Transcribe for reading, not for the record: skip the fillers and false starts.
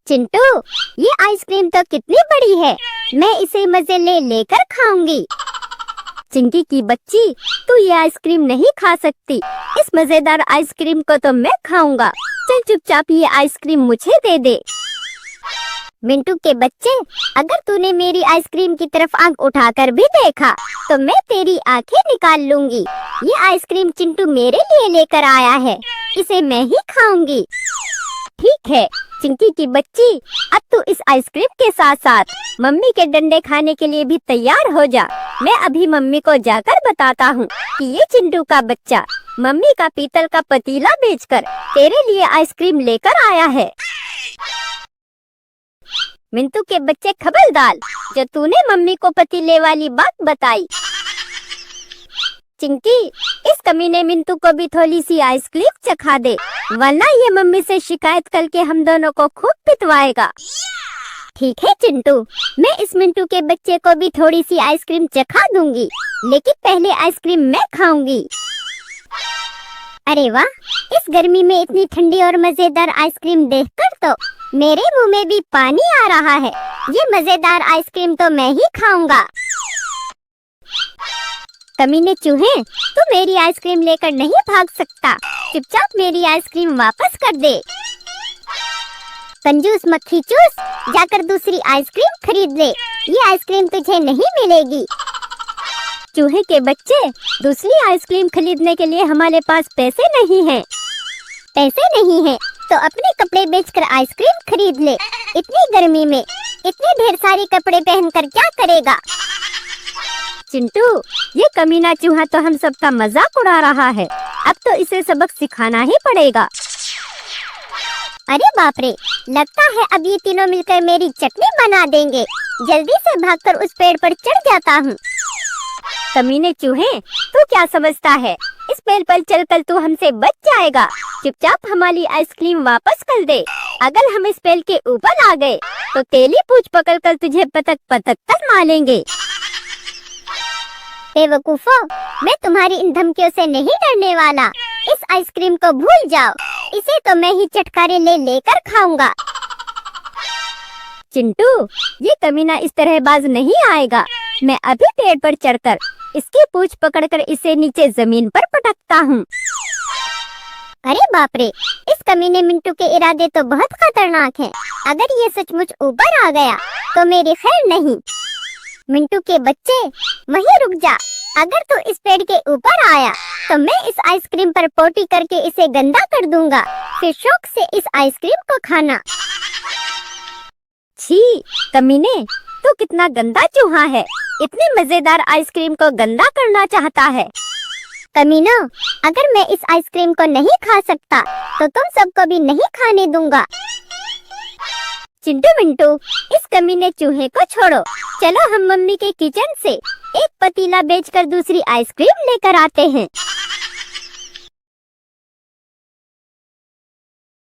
चिंटू, ये आइसक्रीम तो कितनी बड़ी है, मैं इसे मजे ले लेकर खाऊंगी। चिंकी की बच्ची, तू ये आइसक्रीम नहीं खा सकती। इस मजेदार आइसक्रीम को तो मैं खाऊंगा। चल चुपचाप ये आइसक्रीम मुझे दे दे। मिंटू के बच्चे, अगर तूने मेरी आइसक्रीम की तरफ आंख उठाकर भी देखा तो मैं तेरी आंखें निकाल लूंगी। ये आइसक्रीम चिंटू मेरे लिए लेकर आया है, इसे मैं ही खाऊंगी। ठीक है चिंकी की बच्ची, अब तू इस आइसक्रीम के साथ साथ मम्मी के डंडे खाने के लिए भी तैयार हो जा। मैं अभी मम्मी को जाकर बताता हूँ कि ये चिंटू का बच्चा मम्मी का पीतल का पतीला बेचकर तेरे लिए आइसक्रीम लेकर आया है। मिंटू के बच्चे खबरदार, जो तूने मम्मी को पतीले वाली बात बताई। चिंकी, इस कमीने मिंटू को भी थोड़ी सी आइसक्रीम चखा दे, वरना ये मम्मी से शिकायत करके हम दोनों को खूब पिटवाएगा। ठीक है चिंटू, मैं इस मिंटू के बच्चे को भी थोड़ी सी आइसक्रीम चखा दूंगी, लेकिन पहले आइसक्रीम मैं खाऊंगी। अरे वाह, इस गर्मी में इतनी ठंडी और मजेदार आइसक्रीम देखकर तो मेरे मुंह में भी पानी आ रहा है। ये मजेदार आइसक्रीम तो मैं ही खाऊंगा। कमीने चूहे, तू मेरी आइसक्रीम लेकर नहीं भाग सकता, चुपचाप मेरी आइसक्रीम वापस कर दे। कंजूस मक्खी चूस, जाकर दूसरी आइसक्रीम खरीद ले, ये आइसक्रीम तुझे नहीं मिलेगी। चूहे के बच्चे, दूसरी आइसक्रीम खरीदने के लिए हमारे पास पैसे नहीं हैं। पैसे नहीं है तो अपने कपड़े बेचकर आइसक्रीम खरीद ले। इतनी गर्मी में इतने ढेर सारे कपड़े पहनकर क्या करेगा। चिंटू, ये कमीना चूहा तो हम सबका मजाक उड़ा रहा है, अब तो इसे सबक सिखाना ही पड़ेगा। अरे बाप रे, लगता है अब ये तीनों मिलकर मेरी चटनी बना देंगे। जल्दी से भागकर उस पेड़ पर चढ़ जाता हूँ। कमीने चूहे, तू क्या समझता है, इस पेड़ पर चलकर तू हमसे बच जाएगा। चुपचाप हमारी आइसक्रीम वापस कर दे। अगर हम इस पेड़ के ऊपर आ गए तो तेली पूंछ पकड़कर तुझे पटक पटक कर मारेंगे। बेवकूफो, मैं तुम्हारी इन धमकियों से नहीं डरने वाला। इस आइसक्रीम को भूल जाओ, इसे तो मैं ही चटकारे ले लेकर खाऊंगा। चिंटू, ये कमीना इस तरह बाज नहीं आएगा। मैं अभी पेड़ पर चढ़कर इसकी पूंछ पकड़कर इसे नीचे जमीन पर पटकता हूँ। अरे बाप रे, इस कमीने मिंटू के इरादे तो बहुत खतरनाक हैं। अगर ये सचमुच ऊपर आ गया तो मेरी खैर नहीं। मिंटू के बच्चे, वहीं रुक जा। अगर तू इस पेड़ के ऊपर आया तो मैं इस आइसक्रीम पर पोटी करके इसे गंदा कर दूंगा, फिर शौक से इस आइसक्रीम को खाना। छी कमीने, तू कितना गंदा चूहा है, इतनी मजेदार आइसक्रीम को गंदा करना चाहता है। कमीनो, अगर मैं इस आइसक्रीम को नहीं खा सकता तो तुम सबको भी नहीं खाने दूंगा। चिंटू मिंटू, इस कमीने चूहे को छोड़ो, चलो हम मम्मी के किचन से एक पतीला बेचकर दूसरी आइसक्रीम लेकर आते हैं।